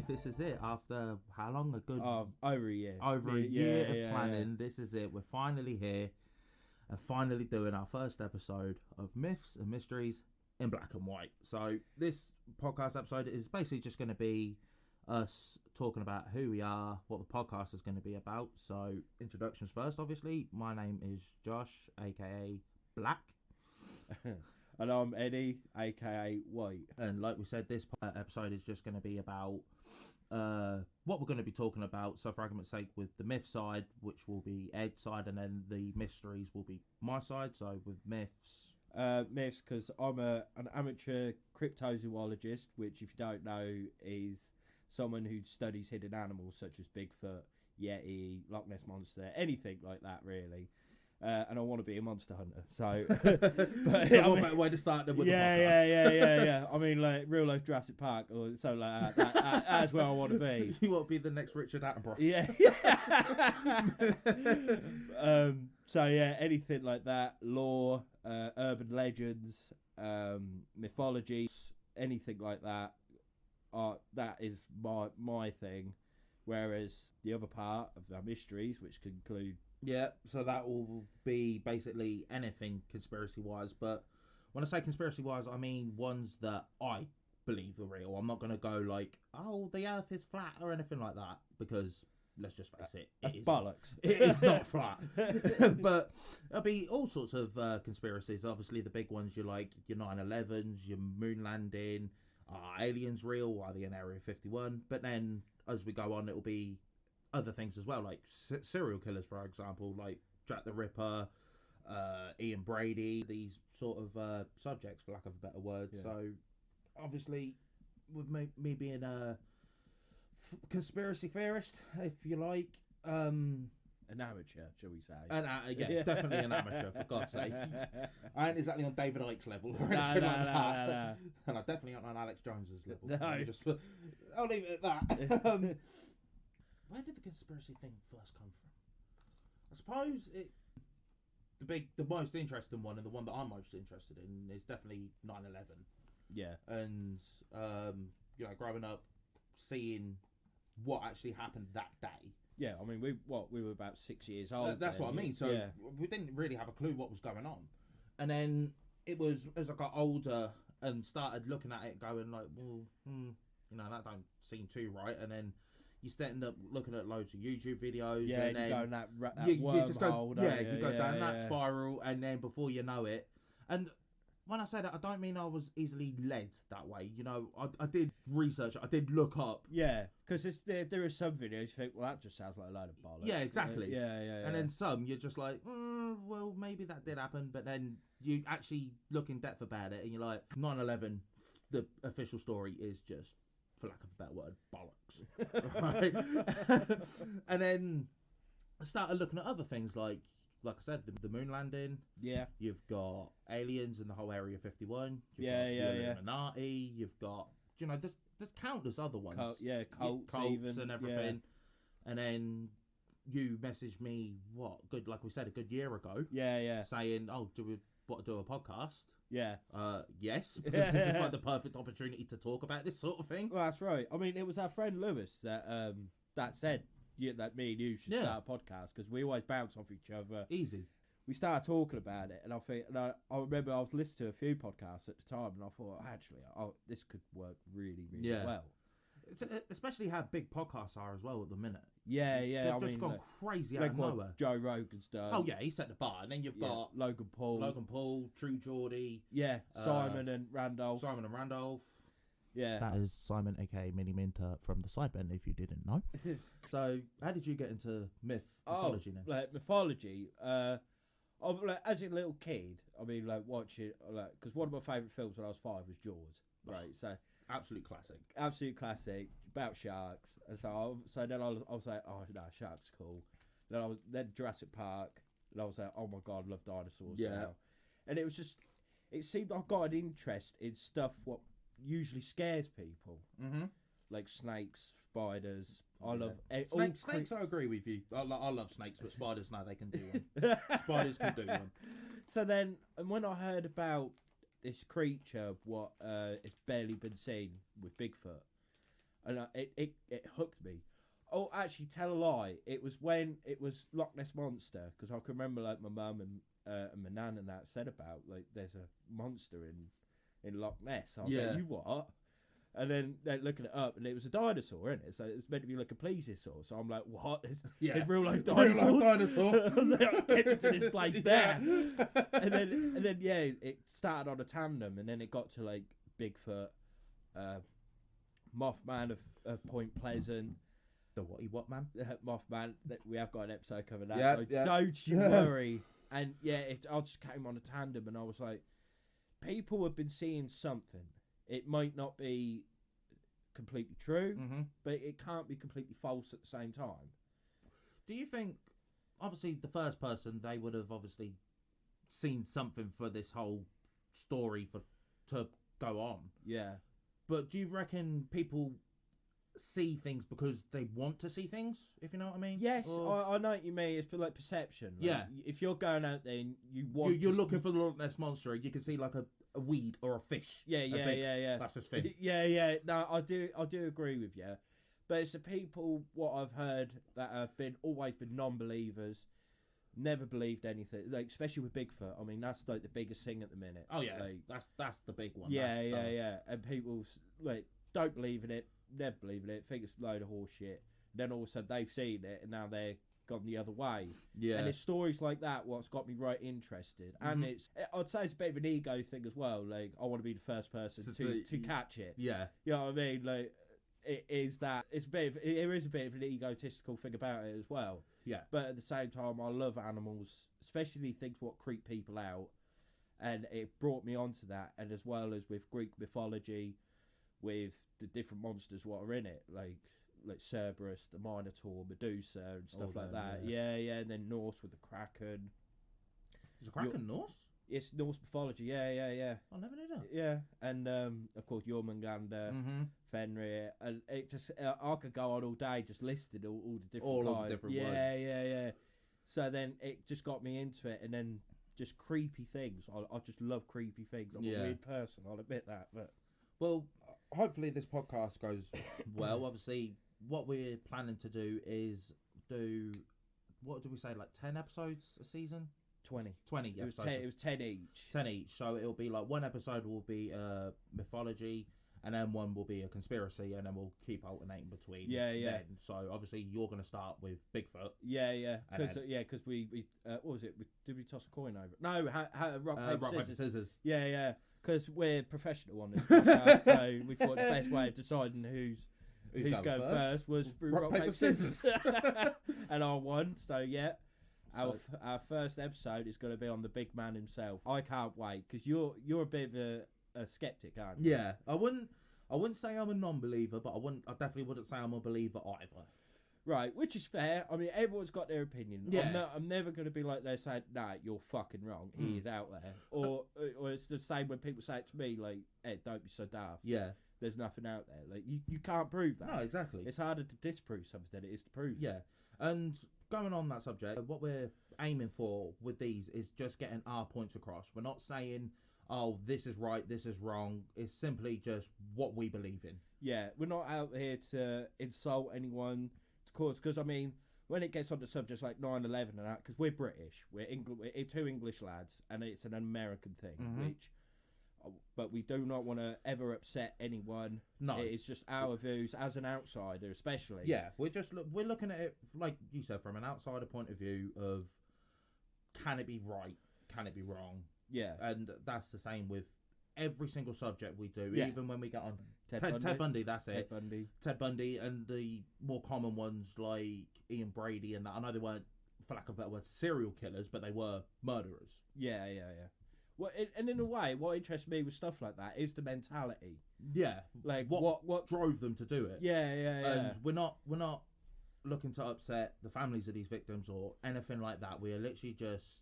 This is it. After how long? Over a year. Over a year of planning. This is it. We're finally here and finally doing our first episode of Myths and Mysteries in Black and White. So this podcast episode is basically just going to be us talking about who we are, what the podcast is going to be about. So introductions first, obviously. My name is Josh, aka Black. And I'm Eddie, aka White. And like we said, this episode is just going to be about what we're going to be talking about. So for argument's sake, with the myth side, which will be Ed's side, and then the mysteries will be my side. So with myths, because I'm an amateur cryptozoologist, which if you don't know is someone who studies hidden animals such as Bigfoot, Yeti, Loch Ness Monster, anything like that really. And I want to be a monster hunter. So, but, so what better way to start than with the podcast? Yeah. I mean, like real life Jurassic Park or something like that. That's where I want to be. You want to be the next Richard Attenborough. Yeah. So yeah, anything like that, lore, urban legends, mythology, anything like that. That is my thing. Whereas the other part of our mysteries, which can include. Yeah, so that will be basically anything conspiracy-wise. But when I say conspiracy-wise, I mean ones that I believe are real. I'm not going to go like, oh, the Earth is flat or anything like that. Because, let's just face it, it is bollocks. It is not flat. But there'll be all sorts of conspiracies. Obviously, the big ones, your 9/11s, your moon landing, are aliens real? Are they in Area 51? But then, as we go on, it'll be other things as well, like serial killers, for example, like Jack the Ripper, Ian Brady, these sort of subjects, for lack of a better word. Yeah. So, obviously, with me being a conspiracy theorist, if you like, an amateur, shall we say? Yeah, definitely an amateur, for God's sake. I ain't exactly on David Icke's level or anything like that. No. And I definitely aren't on Alex Jones's level. No. I'll leave it at that. Where did the conspiracy thing first come from? I suppose the most interesting one, and the one that I'm most interested in, is definitely 9/11. Yeah. And growing up, seeing what actually happened that day. Yeah, I mean, we were about 6 years old. That's what I mean. So we didn't really have a clue what was going on. And then it was as I got older and started looking at it, going like, well, that don't seem too right. And then you end up looking at loads of YouTube videos. Yeah, and then you go in that wormhole. You go down that spiral, and then before you know it. And when I say that, I don't mean I was easily led that way. I did research. I did look up. Yeah, because there are some videos you think, well, that just sounds like a load of bollocks. Yeah, exactly. Yeah. And then some, you're just like, well, maybe that did happen. But then you actually look in depth about it, and you're like, 9/11, the official story is just, for lack of a better word, bollocks. Right? And then I started looking at other things like I said, the moon landing. Yeah. You've got aliens in the whole Area 51. You've got the Illuminati. You've got, there's countless other ones. Cults even, and everything. Yeah. And then you messaged me, like we said, a good year ago. Yeah. Saying, do we want to do a podcast? Yeah. Yes, because this is like the perfect opportunity to talk about this sort of thing. Well, that's right. I mean, it was our friend Lewis that said that me and you should start a podcast, because we always bounce off each other. Easy. We started talking about it, and I remember I was listening to a few podcasts at the time, and I thought, actually, this could work really, really well. especially how big podcasts are as well at the minute. Yeah, They've I just mean, gone like, crazy out like of what nowhere. Joe Rogan's done. Oh yeah, he set the bar, and then you've got Logan Paul, True Geordie, Simon and Randolph. Simon and Randolph. Yeah, That is Simon, aka Mini Minter from the Sidemen, if you didn't know. So, how did you get into mythology now? Like mythology. As a little kid, I mean, like watching, because one of my favourite films when I was 5 was Jaws. Right, so Absolute classic. absolute classic about sharks, and so then I was like, oh no, sharks are cool. Then Jurassic Park, and I was like, oh my god, I love dinosaurs now. And it seemed I got an interest in stuff what usually scares people, like snakes, spiders. I love Snakes. I agree with you. I love snakes, but spiders, no, they can do one. Spiders can do one. So then, and when I heard about this creature, what it's barely been seen with Bigfoot, and it hooked me. Oh, actually, tell a lie. It was when it was Loch Ness Monster, because I can remember like my mum and my nan and that said about like there's a monster in Loch Ness. I was like, you what? And then they're looking it up, and it was a dinosaur, isn't it? So it's meant to be like a plesiosaur. So I'm like, what? There's real life dinosaurs. Real life dinosaur. I was like, get into this place there. And then it started on a tandem, and then it got to like Bigfoot, Mothman of Point Pleasant. The what man? Mothman. We have got an episode coming out. Yeah. Don't you worry. And I just came on a tandem, and I was like, people have been seeing something. It might not be completely true, but it can't be completely false at the same time. Do you think, obviously, the first person, they would have obviously seen something for this whole story to go on? Yeah. But do you reckon people see things because they want to see things, if you know what I mean? Yes, I know what you mean. It's like perception. Like, yeah. If you're going out there and you want you're looking for the Loch Ness Monster, you can see like a weed or a fish. Yeah. That's his thing. Yeah. No, I do agree with you. But it's the people, what I've heard, that have always been non-believers, never believed anything, like especially with Bigfoot. I mean, that's like the biggest thing at the minute. Oh yeah, like, that's the big one. Yeah. And people like don't believe in it, never believe in it, think it's a load of horse shit. Then all of a sudden they've seen it, and now they're gone the other way. Yeah. And it's stories like that what's got me right interested. And I'd say it's a bit of an ego thing as well. Like, I want to be the first person to catch it. Yeah. You know what I mean? like there is a bit of an egotistical thing about it as well. Yeah. But at the same time, I love animals, especially things what creep people out, and it brought me onto that. And as well as with Greek mythology, with the different monsters what are in it, like Cerberus, the Minotaur, Medusa, and stuff like that. Yeah, and then Norse with the Kraken. Is the Kraken Norse? It's Norse mythology. Yeah. I never knew that. Yeah, and of course Jormungandr, Fenrir, and it just I could go on all day just listing all the different all the different words. Yeah. So then it just got me into it, and then just creepy things. I just love creepy things. I'm a weird person. I'll admit that, but well, hopefully this podcast goes well. Obviously, what we're planning to do is do, what did we say, like 10 episodes a season? 20 episodes. It was 10 each. 10 each. So it'll be like one episode will be mythology, and then one will be a conspiracy, and then we'll keep alternating between. Yeah. Then. So obviously you're going to start with Bigfoot. Yeah. Because we what was it? Did we toss a coin over? No, rock paper scissors. Yeah. Because we're professional on this podcast, so we thought the best way of deciding who's going first was through rock paper scissors. And I won. So yeah. Our first episode is going to be on the big man himself. I can't wait, because you're a bit of a skeptic, aren't you? Yeah, I wouldn't say I'm a non-believer, but I definitely wouldn't say I'm a believer either. Right, which is fair. I mean, everyone's got their opinion. Yeah. I'm never going to be like they're saying, nah, you're fucking wrong. He is out there. Or it's the same when people say it to me, like, Ed, don't be so daft. Yeah. There's nothing out there. Like, you can't prove that. No, exactly. It's harder to disprove something than it is to prove. Yeah. And going on that subject, what we're aiming for with these is just getting our points across. We're not saying, oh, this is right, this is wrong. It's simply just what we believe in. Yeah, we're not out here to insult anyone, because I mean, when it gets onto subjects like 9/11 and that, because we're British, we're two English lads, and it's an American thing, which but we do not want to ever upset anyone. No. It is just our views as an outsider, especially. Yeah, we're looking at it, like you said, from an outsider point of view of, can it be right? Can it be wrong? Yeah. And that's the same with every single subject we do, Yeah. even when we get on Ted Bundy, that's Ted it. Bundy. Ted Bundy, and the more common ones like Ian Brady and that. I know they weren't, for lack of a better word, serial killers, but they were murderers. Yeah. Well, and in a way, what interests me with stuff like that is the mentality. Yeah, Like what drove them to do it. Yeah. And we're not looking to upset the families of these victims or anything like that. We are literally just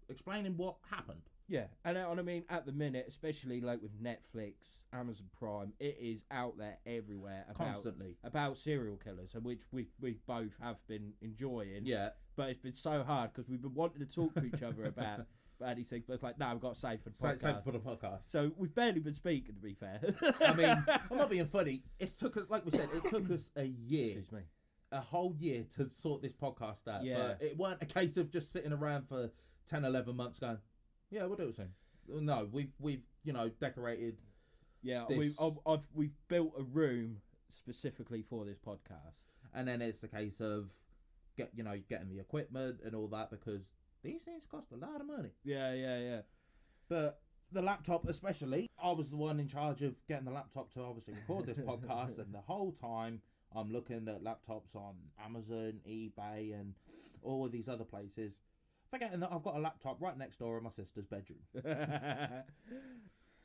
explaining what happened. Yeah, and I mean, at the minute, especially like with Netflix, Amazon Prime, it is out there everywhere Constantly. about serial killers, and which we both have been enjoying. Yeah, But it's been so hard because we've been wanting to talk to each other about these things, but it's like, no, we've got to save for the podcast. save for the podcast. So we've barely been speaking, to be fair. I mean, I'm not being funny. It took us, like we said, it took us a year. Excuse me. A whole year to sort this podcast out. Yeah. But it weren't a case of just sitting around for 10, 11 months going, yeah, we'll do it soon. No, we've decorated. Yeah, this. we've built a room specifically for this podcast. And then it's a case of getting the equipment and all that, because these things cost a lot of money. Yeah. But the laptop especially, I was the one in charge of getting the laptop to obviously record this podcast, and the whole time I'm looking at laptops on Amazon, eBay, and all of these other places, forgetting that I've got a laptop right next door in my sister's bedroom.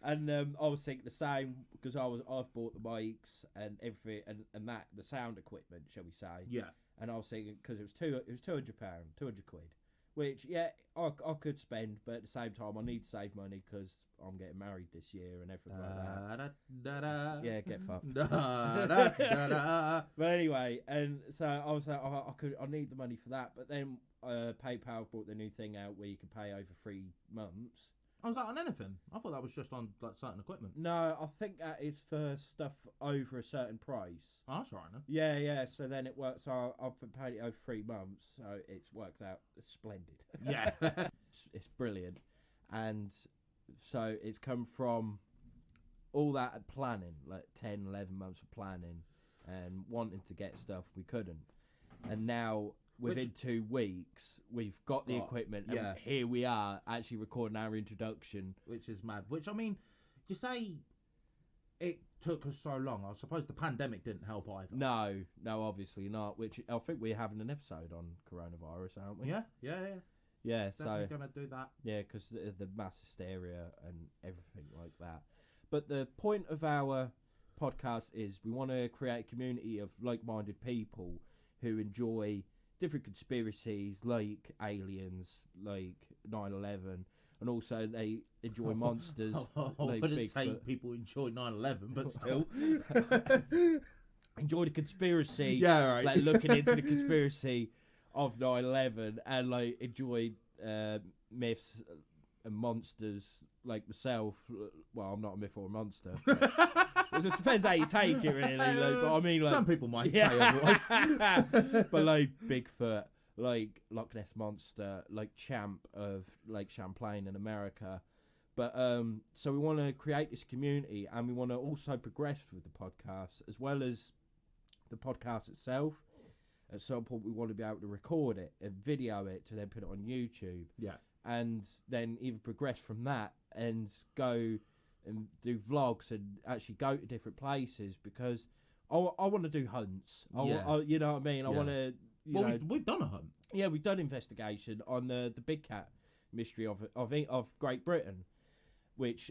And I was thinking the same, because I've bought the mics and everything and that the sound equipment, shall we say? Yeah. And I was thinking, because it was £200, 200 quid, which I could spend, but at the same time I need to save money because I'm getting married this year and everything like that. Yeah, get fucked. But anyway, and so I was like, I need the money for that. But then PayPal brought the new thing out where you can pay over 3 months. I was that on anything? I thought that was just on like certain equipment. No, I think that is for stuff over a certain price. Oh, that's right, no? Yeah. So then it works. So I've been paid it over 3 months, so it works out splendid. Yeah. It's brilliant, and so it's come from all that planning, like 10, 11 months of planning, and wanting to get stuff we couldn't, and now within 2 weeks we've got the equipment, and here we are actually recording our introduction, which is mad. Which, I mean, you say it took us so long. I suppose the pandemic didn't help either. No, obviously not. Which I think we're having an episode on coronavirus, aren't we? Yeah. Yeah, Definitely gonna do that. Yeah, because the mass hysteria and everything like that. But the point of our podcast is we want to create a community of like-minded people who enjoy different conspiracies, like aliens, like 9/11, and also they enjoy monsters. I like wouldn't say Bigfoot. people enjoy 9/11, but still. Enjoy the conspiracy. Yeah, right. Like looking into the conspiracy of 9/11, and like enjoy myths and monsters like myself. Well, I'm not a myth or a monster. It depends how you take it, really. Like, but I mean, like, some people might say otherwise. But like Bigfoot, like Loch Ness Monster, like Champ of Lake Champlain in America. But so we want to create this community, and we want to also progress with the podcast as well as the podcast itself. At some point, we want to be able to record it and video it to then put it on YouTube. Yeah. And then even progress from that and go and do vlogs and actually go to different places, because I want to do hunts. You know what I mean? I want to. We've done a hunt. Yeah, we've done investigation on the big cat mystery of Great Britain, which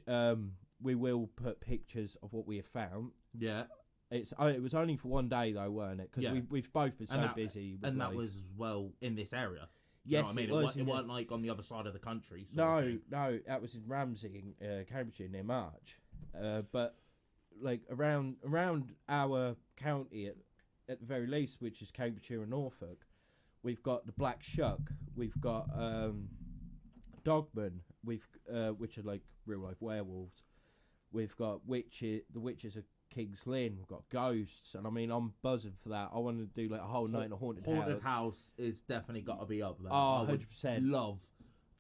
we will put pictures of what we have found. Yeah. It was only for 1 day though, weren't it? Because we've both been so busy. With that was in this area. Yes, you know what I mean? It weren't like on the other side of the country. No, that was in Ramsey, in Cambridgeshire, near March. But like around our county at the very least, which is Cambridgeshire and Norfolk, we've got the Black Shuck, we've got Dogman, which are like real life werewolves. We've got the witches of King's Lynn. We've got ghosts, and I mean, I'm buzzing for that. I want to do like a whole night in a haunted house. Is definitely got to be up there. Oh, 100%. Love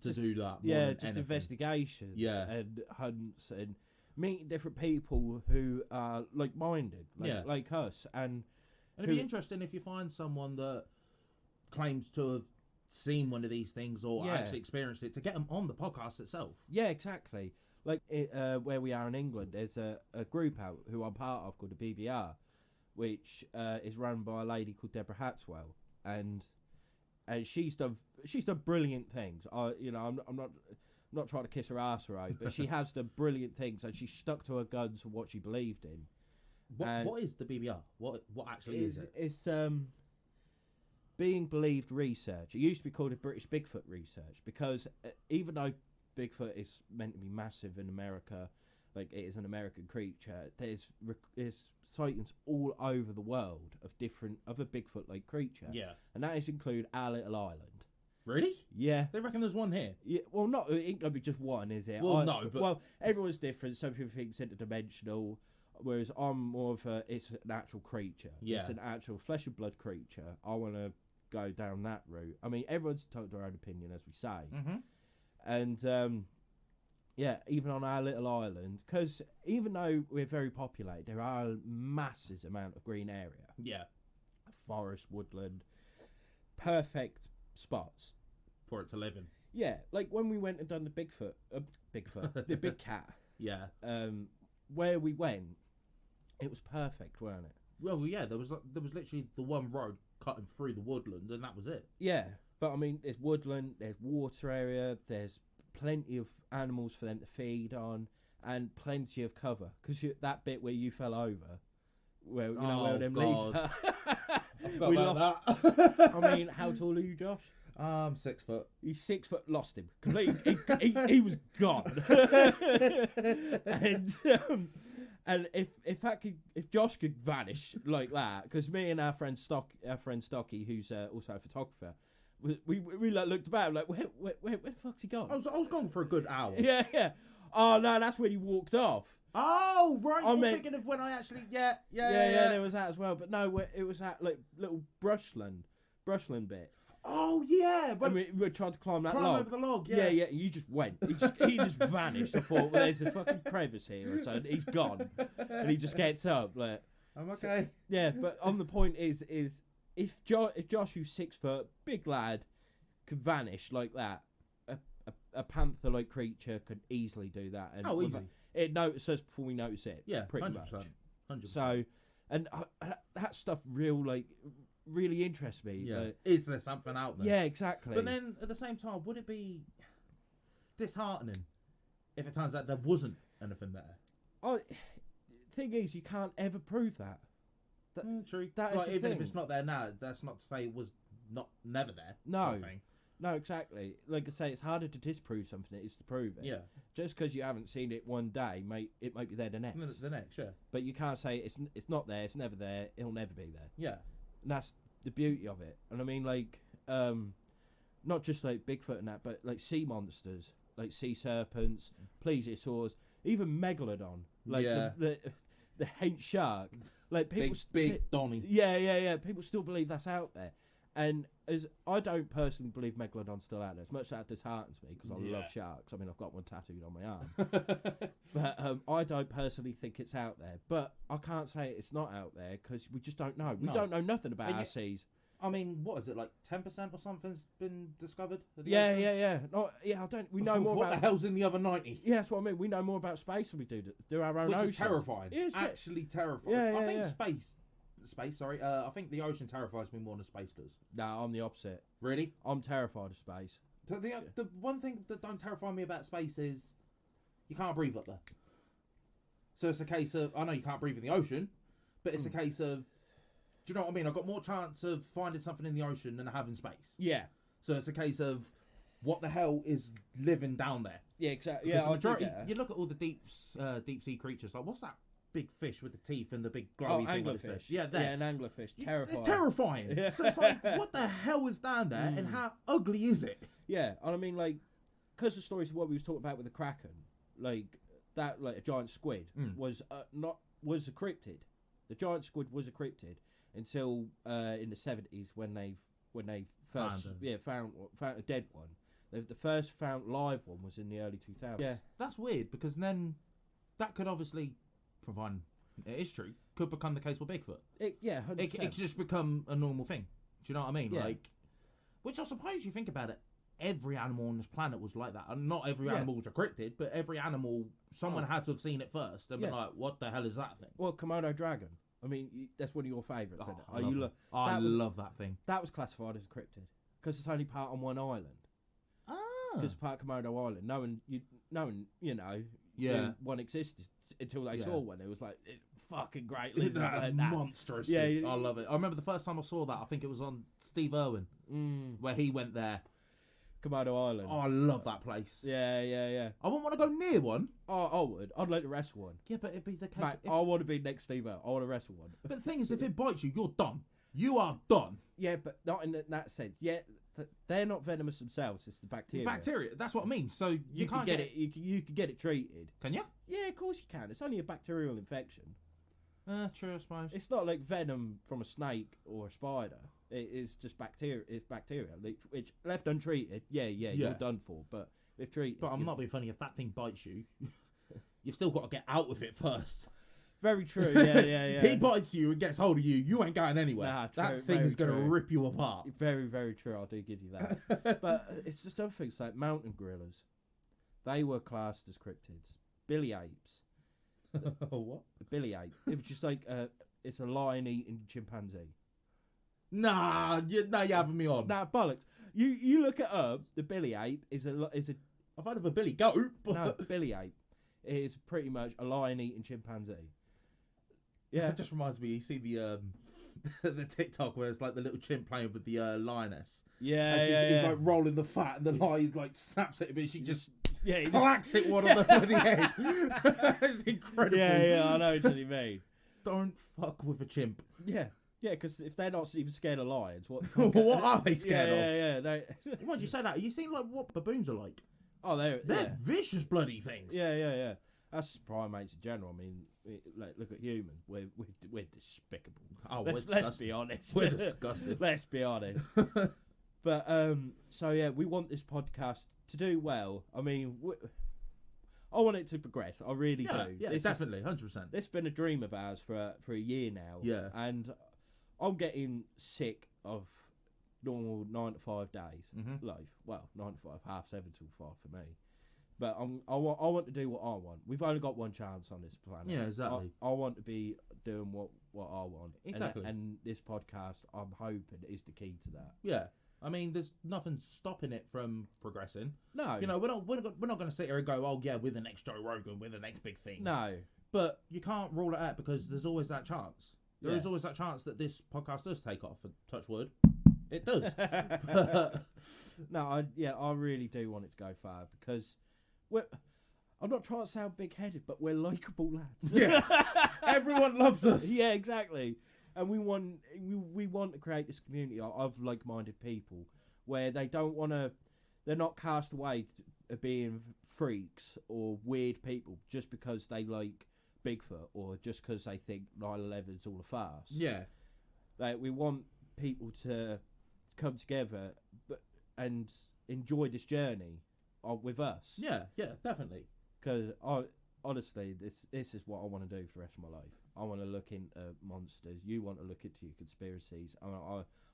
to do that. Yeah, just investigations. Yeah, and hunts, and meeting different people who are like-minded, like us, and it'd be interesting if you find someone that claims to have seen one of these things or actually experienced it, to get them on the podcast itself. Yeah, exactly. Like where we are in England, there's a group out who I'm part of called the BBR, which is run by a lady called Deborah Hatswell, and she's done brilliant things. I'm not trying to kiss her ass right, but she has done brilliant things, and she stuck to her guns for what she believed in. What is the BBR? What actually is it? It's being believed research. It used to be called the British Bigfoot Research, because even though Bigfoot is meant to be massive in America, like it is an American creature, there's sightings all over the world of different other Bigfoot-like creature. Yeah. And that is include our little island. Really? Yeah. They reckon there's one here? Yeah. Well, it ain't gonna be just one, is it? Well, no, but... Well, everyone's different. Some people think it's interdimensional, whereas I'm more of it's an actual creature. Yeah. It's an actual flesh and blood creature. I want to go down that route. I mean, everyone's told their own opinion, as we say. Mm-hmm. And, even on our little island, because even though we're very populated, there are a massive amount of green area. Yeah. Forest, woodland, perfect spots for it to live in. Yeah, like when we went and done the Bigfoot, the big cat. Yeah. Where we went, it was perfect, weren't it? Well, yeah, there was literally the one road cutting through the woodland, and that was it. Yeah, but I mean, there's woodland, there's water area, there's plenty of animals for them to feed on, and plenty of cover. Because that bit where you fell over, where where them leaves are. We lost. That. I mean, how tall are you, Josh? 6 foot. He's 6 foot. Lost him completely. he was gone. And if Josh could vanish like that, because me and our friend Stocky, who's also a photographer, we looked about like where the fuck's he gone? I was gone for a good hour. Yeah. Oh no, that's when he walked off. Oh right, I'm thinking of when I actually yeah. There was that as well, but no, it was that like little brushland bit. Oh yeah, but we tried to climb log. Over the log. Yeah. You just went. He just vanished. I thought, well, there's a fucking crevice here, or so. And he's gone, and he just gets up. Like, I'm okay. So, yeah, but on the point is if Josh, who's 6 foot, big lad, could vanish like that, a panther-like creature could easily do that. And easy. It notices us before we notice it. Yeah, pretty 100%, much. 100%. So, and that stuff really interests me. Yeah. Is there something out there? Yeah, exactly. But then at the same time, would it be disheartening if it turns out there wasn't anything there? Oh, thing is, you can't ever prove that. True. That is even thing. if it's not there now, that's not to say it was never there. No. No, exactly. Like I say, it's harder to disprove something than it is to prove it. Yeah. Just because you haven't seen it one day, it might be there the next. And then it's the next, yeah. But you can't say it's not there, it's never there, it'll never be there. Yeah. And that's the beauty of it. And I mean, like, not just like Bigfoot and that, but like sea monsters, like sea serpents, plesiosaurs, even megalodon, like the hench shark, like people big Donny. Yeah. People still believe that's out there, and as I don't personally believe megalodon's still out there. As much as that disheartens me because I love sharks. I mean, I've got one tattooed on my arm, but I don't personally think it's out there. But I can't say it's not out there because we just don't know. We don't know nothing about our seas. I mean, what is it, like 10% or something's been discovered? Yeah. We know more what about... the hell's in the other 90? Yeah, that's what I mean. We know more about space than we do our own ocean. Which is terrifying. Yeah, actually terrifying. Yeah, I think space, sorry. I think the ocean terrifies me more than space does. No, I'm the opposite. Really? I'm terrified of space. So the one thing that don't terrify me about space is you can't breathe up there. So it's a case of, I know you can't breathe in the ocean, but it's a case of, do you know what I mean? I've got more chance of finding something in the ocean than I have in space. Yeah. So it's a case of what the hell is living down there. Yeah, exactly. Yeah, you look at all the deep sea creatures. Like, what's that big fish with the teeth and the big glowy thing? Anglerfish. Yeah, an anglerfish. Terrifying. It's terrifying. Yeah. So it's like, what the hell is down there, and how ugly is it? Yeah, and I mean, like, because the stories of what we was talking about with the Kraken, like that, like a giant squid was a cryptid. The giant squid was a cryptid until in the 70s when they first found a dead one. The first found live one was in the early 2000s. Yeah, that's weird because then that could obviously, provide it is true, could become the case with Bigfoot. Yeah, 100%. It could just become a normal thing. Do you know what I mean? Yeah. Like, which I suppose you think about it, every animal on this planet was like that. And not every Yeah. animal was a cryptid, but every animal, someone had to have seen it first and been Yeah. like, what the hell is that thing? Well, Komodo dragon. I mean, that's one of your favourites, isn't it? I love it. I that was- love that thing. That was classified as a cryptid because it's only part on one island. Ah. Because it's part of Komodo Island. No one, you know, Yeah. knew one existed until they Yeah. saw one. It was like fucking great. Isn't lizard that like that. monstrous? Yeah, Yeah, I love it. I remember the first time I saw that, I think it was on Steve Irwin, where he went there. Komodo Island. Oh, I love that place. Yeah. I wouldn't want to go near one. Oh, I would. I'd like to wrestle one. Yeah, but it'd be the case. Mate, I want to be next Steve Irwin. I want to wrestle one. But the thing is, if it bites you, you're done. You are done. Yeah, but not in that sense. Yeah, they're not venomous themselves. It's the bacteria. Bacteria. That's what I mean. So You can't can get it. You can get it treated. Can you? Yeah, of course you can. It's only a bacterial infection. True, I suppose. It's not like venom from a snake or a spider. It is just bacteria. It's bacteria, which left untreated, yeah, you're done for. But if treated, But I'm not being funny. If that thing bites you, you've still got to get out with it first. Very true. Yeah. He bites you and gets hold of you. You ain't going anywhere. Nah, that true, thing very is going to true. rip you apart. Very, very true. I do give you that. But it's just other things like mountain gorillas. They were classed as cryptids. Billy apes. What? A billy ape. It was just like it's a lion-eating chimpanzee. Nah, you're having me on. Nah, bollocks. You look it up. The billy ape is a I've heard of a billy goat, but no billy ape. It is pretty much a lion-eating chimpanzee. Yeah, That just reminds me. You see the the TikTok where it's like the little chimp playing with the lioness. yeah, And he's like rolling the fat, and the lion like snaps at him, and she just yeah, clacks it one on the bloody head. It's incredible. yeah. I know what you mean. Don't fuck with a chimp. Yeah, because if they're not even scared of lions, what? What are they scared of? Yeah. Why'd you say that? Are you seen like what baboons are like? Oh, They're vicious bloody things. Yeah. That's just primates in general. I mean, look at humans. We're despicable. Oh, Let's be honest. We're disgusting. Let's be honest. But so yeah, we want this podcast to do well. I mean, I want it to progress. I really do. Yeah, This is- definitely, 100%. This has been a dream of ours for a year now. Yeah. And I'm getting sick of normal 9 to 5 days life. Well, 9 to 5, 7:30 till 5 for me. But I want to do what I want. We've only got one chance on this planet. Yeah, exactly. I want to be doing what I want. Exactly. And this podcast, I'm hoping, is the key to that. Yeah. I mean, there's nothing stopping it from progressing. No. You know, we're not going to sit here and go, oh yeah, we're the next Joe Rogan, we're the next big thing. No. But you can't rule it out because there's always that chance. There is Yeah. always that chance that this podcast does take off. And touch wood, it does. No, I really do want it to go far because I'm not trying to sound big-headed, but we're likeable lads. Yeah. Everyone loves us. Yeah, exactly. And we want to create this community of like-minded people where they're not cast away to being freaks or weird people just because they like Bigfoot or just because they think 9/11's all a farce. Yeah. Like, we want people to come together and enjoy this journey with us. Yeah, definitely. Because honestly, this is what I want to do for the rest of my life. I want to look into monsters. You want to look into your conspiracies.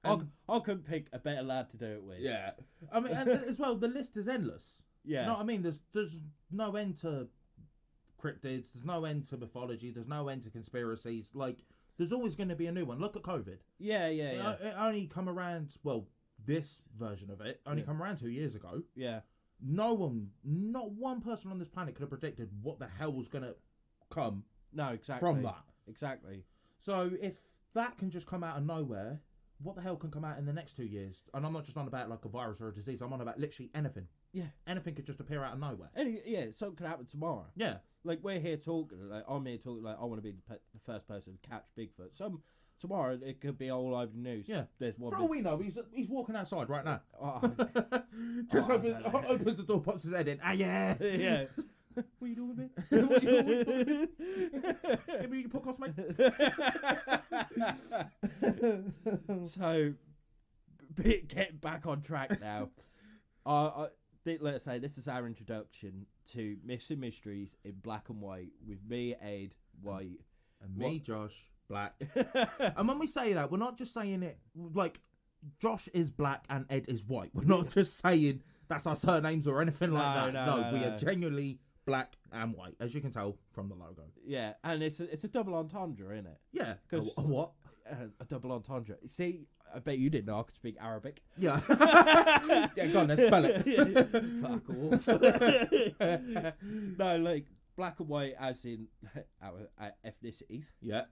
I couldn't pick a better lad to do it with. Yeah. I mean, and as well, the list is endless. Yeah. You know what I mean? There's no end to cryptids. There's no end to mythology. There's no end to conspiracies. Like, there's always going to be a new one. Look at COVID. Yeah. It only come around, well, this version of it only come around 2 years ago. Yeah. Not one person on this planet could have predicted what the hell was going to come No, exactly. from that. Exactly. So if that can just come out of nowhere, what the hell can come out in the next 2 years? And I'm not just on about like a virus or a disease. I'm on about literally anything. Yeah. Anything could just appear out of nowhere. Something could happen tomorrow. Yeah. Like, we're here talking. Like, I'm here talking. Like, I want to be the first person to catch Bigfoot. Tomorrow it could be all over the news. Yeah. There's one. For all we know, he's walking outside right now. Oh, Just I don't know. opens the door, pops his head in. Ah, yeah. yeah. What are you doing, mate? What you doing? Give me your podcast, mate. So, getting back on track now. let's say this is our introduction to Myths and Mysteries in black and white with me, Ed, white. And me, Josh, black. And when we say that, we're not just saying it like Josh is black and Ed is white. We're not just saying that's our surnames or anything like that. No, we are genuinely black and white, as you can tell from the logo. Yeah, and it's a double entendre, isn't it? Yeah. A what? A double entendre. See, I bet you didn't know I could speak Arabic. Yeah. Yeah, go on, let's spell it. Fuck off. No, like black and white as in our ethnicities. Yeah.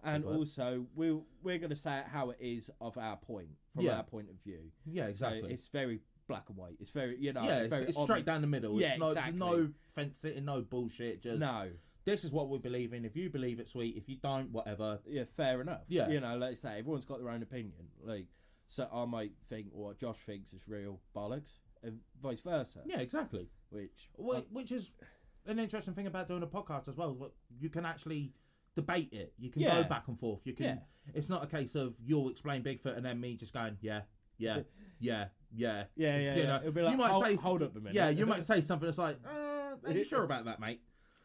And also, we're going to say it how it is of our point, from our point of view. Yeah, exactly. So it's very black and white. It's very, it's straight down the middle. Yeah, it's exactly. No fence sitting, no bullshit. Just no. This is what we believe in. If you believe it, sweet. If you don't, whatever. Yeah, fair enough. Yeah. Like I say, everyone's got their own opinion. Like, so I might think what Josh thinks is real bollocks, and vice versa. Yeah, exactly. Which is an interesting thing about doing a podcast as well. Look, you can actually debate it. You can go back and forth. You can. Yeah. It's not a case of you'll explain Bigfoot and then me just going, yeah. You know, It'll be like, you might hold up a minute. Yeah, you might say something that's like, are you sure about that, mate?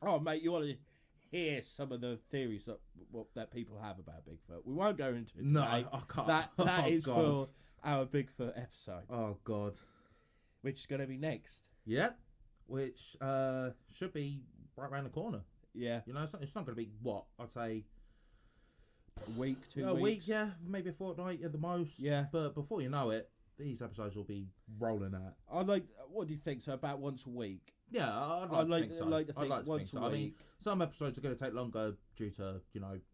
Oh, mate, you want to hear some of the theories that people have about Bigfoot? We won't go into it today. No, I can't. That is for our Bigfoot episode. Oh, God. Which is going to be next. Yep. Which should be right around the corner. Yeah. You know, it's not going to be, what, I'd say... A week, 2 weeks. A week, yeah. Maybe a fortnight at the most. Yeah. But before you know it, these episodes will be rolling out. What do you think? So about once a week? Yeah, I'd like to think once a week. I mean, some episodes are going to take longer due to,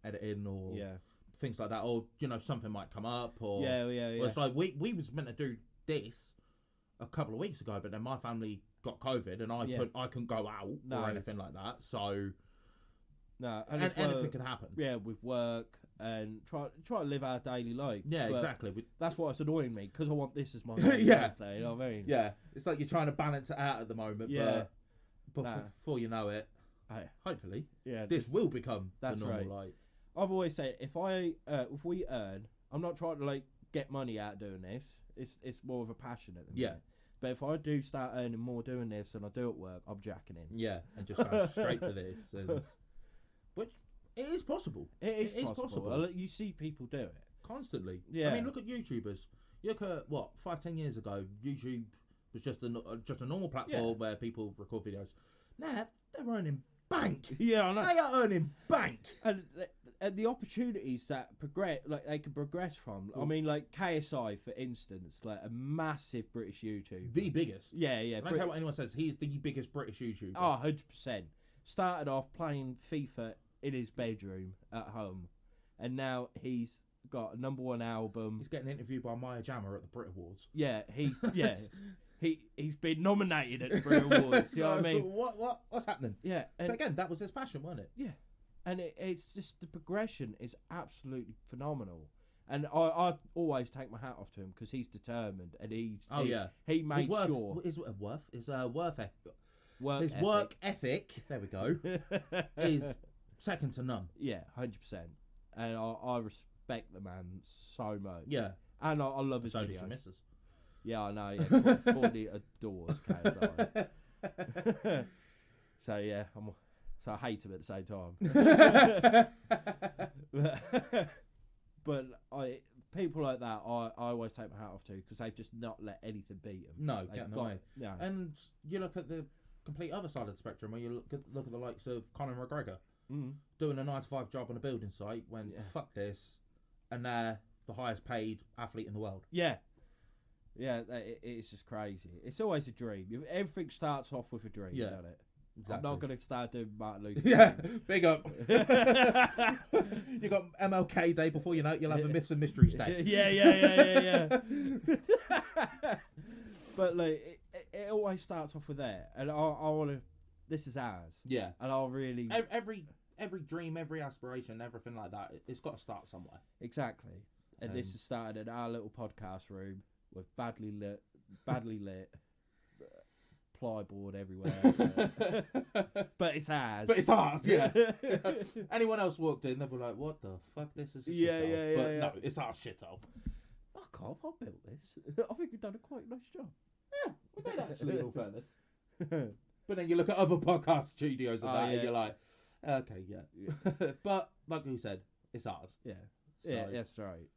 editing or things like that. Or, something might come up. Or Yeah. Well, it's like, we was meant to do this a couple of weeks ago, but then my family got COVID and I couldn't go out or anything like that. So... No, and anything can happen. Yeah, with work and try to live our daily life. Yeah, exactly. That's what's annoying me because I want this as my birthday. You know what I mean? Yeah, it's like you're trying to balance it out at the moment. Yeah, but before you know it, hopefully, this will become the normal life. I've always said if we earn, I'm not trying to get money out doing this. It's more of a passion at the minute. Yeah. But if I do start earning more doing this than I do at work, I'm jacking in. Yeah, and just going straight for this. Which it is possible. It is possible. You see people do it constantly. Yeah. I mean, look at YouTubers. You look at 5-10 years ago, YouTube was just a normal platform where people record videos. Now they're earning bank. Yeah, I know. They are earning bank. And the opportunities that they can progress from. I mean, like KSI, for instance, like a massive British YouTuber. The biggest. Yeah. I don't care what anyone says. He's the biggest British YouTuber. Oh, 100%. Started off playing FIFA in his bedroom at home, and now he's got a #1 album. He's getting interviewed by Maya Jama at the Brit Awards. Yeah, he's been nominated at the Brit Awards. You know what I mean? What's happening? Yeah, but again, that was his passion, wasn't it? Yeah, and it's just the progression is absolutely phenomenal. And I always take my hat off to him because he's determined and he made sure his work ethic. There we go. Is second to none. Yeah, 100%. And I respect the man so much. Yeah, and I love his videos. Does your missus. Yeah, I know. Yeah, Courtney adores KSI. So yeah, so I hate him at the same time. But people like that, I always take my hat off to because they've just not let anything beat them. No, get in the way. Yeah. And you look at the complete other side of the spectrum where you look at the likes of Conor McGregor doing a 9-to-5 job on a building site when fuck this, and they're the highest paid athlete in the world. Yeah. Yeah, it's just crazy. It's always a dream. Everything starts off with a dream, doesn't it? Exactly. I'm not going to start doing Martin Luther King. Yeah, big up. You got MLK Day before you know it, you'll have a Myths and Mysteries Day. Yeah. But like, it always starts off with that, and I want to. This is ours. Yeah, and I'll really every dream, every aspiration, everything like that. It's got to start somewhere. Exactly, and this has started in our little podcast room with badly lit plyboard everywhere. But it's ours. But it's ours, yeah. Anyone else walked in, they'd be like, what the fuck, this is a shithole. But no, it's our shithole. Fuck off, I built this. I think we've done a quite nice job. Yeah, we don't actually, in all fairness. But then you look at other podcast studios and that, and you're like, okay, yeah. But like we said, it's ours. Yeah, So, yeah, that's right.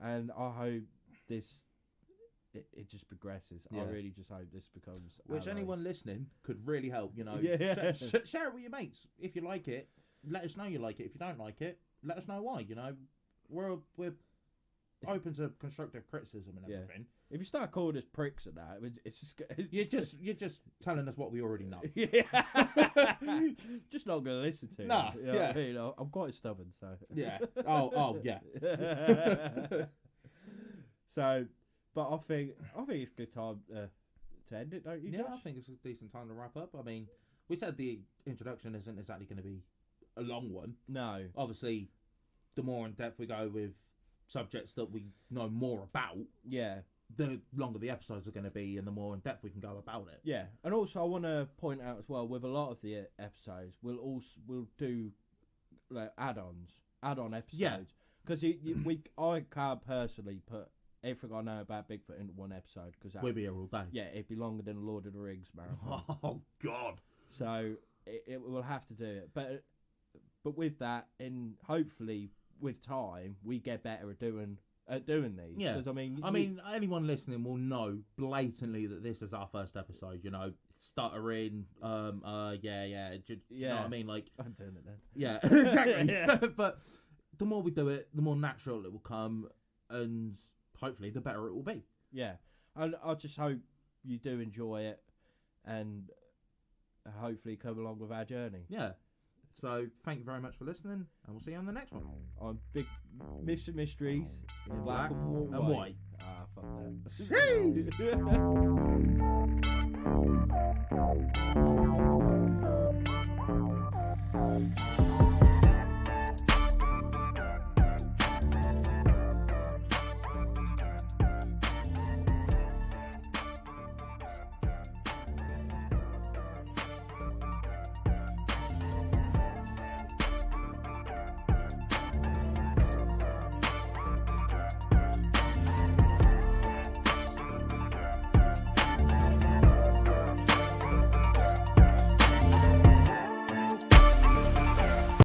And I hope it just progresses. Yeah. I really just hope this becomes. Which our anyone listening could really help, you know. Yeah. Share it with your mates. If you like it, let us know you like it. If you don't like it, let us know why, you know. We're open to constructive criticism and Yeah. everything. If you start calling us pricks and that, it's just You're just telling us what we already know. yeah, just not gonna listen to. Nah, it, you know yeah. what I mean? I'm quite stubborn, so Yeah. Oh, yeah. So, but I think it's a good time to end it, don't you? Yeah, Josh? I think it's a decent time to wrap up. I mean, we said the introduction isn't exactly going to be a long one. No. Obviously, the more in depth we go with subjects that we know more about, Yeah. the longer the episodes are going to be and the more in depth we can go about it. Yeah, and also I want to point out as well, with a lot of the episodes, we'll do like add-on episodes. Yeah. Because I can't personally put everything I know about Bigfoot into one episode because We'll be here all day. yeah, it'd be longer than Lord of the Rings marathon. Oh, God. So it will have to do it, but with that, and hopefully with time, we get better at doing these. Yeah. 'Cause, I mean, anyone listening will know blatantly that this is our first episode, you know, stuttering, do you know what I mean? Like, I'm doing it then. yeah, exactly. Yeah. But the more we do it, the more natural it will come, and hopefully the better it will be. Yeah, and I just hope you do enjoy it, and hopefully come along with our journey. Yeah. So thank you very much for listening, and we'll see you on the next one. I'm Big Mr. Mysteries, In black and and white. white. Ah, fuck that. Jeez.